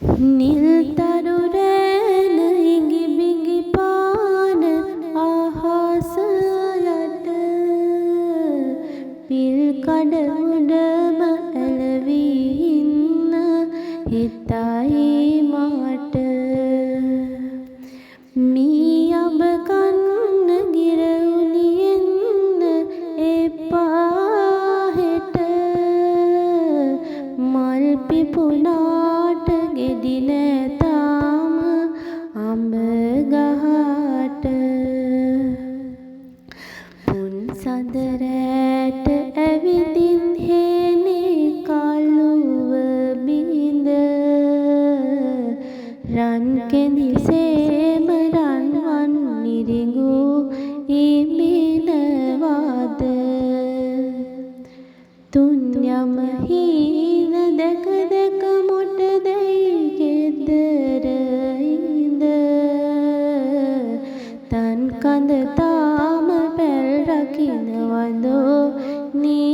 නිල්තරු රෑන ඉඟි බිඟි පාන ආහාස යට පිල් කඩ උඩම ඇලවී ඉන්න හිතයි මාට මී අබ කන්න ගිරවුනි එන්න එපා හෙට මල් පිපුණාට ගෙඩි නෑ තාම අඹ ගහට පුන් සඳ රෑට ඇවිදින් හේනේ කළුව බිඳ රන් කෙඳි සේම රන්වන් නිරිඟු ඉමිනවාද තුන් යම හීන දැක දැක මොට දැයි ගෙදර ඉඳ තන් කඳ තාම පැල් රකින්නවදෝ නී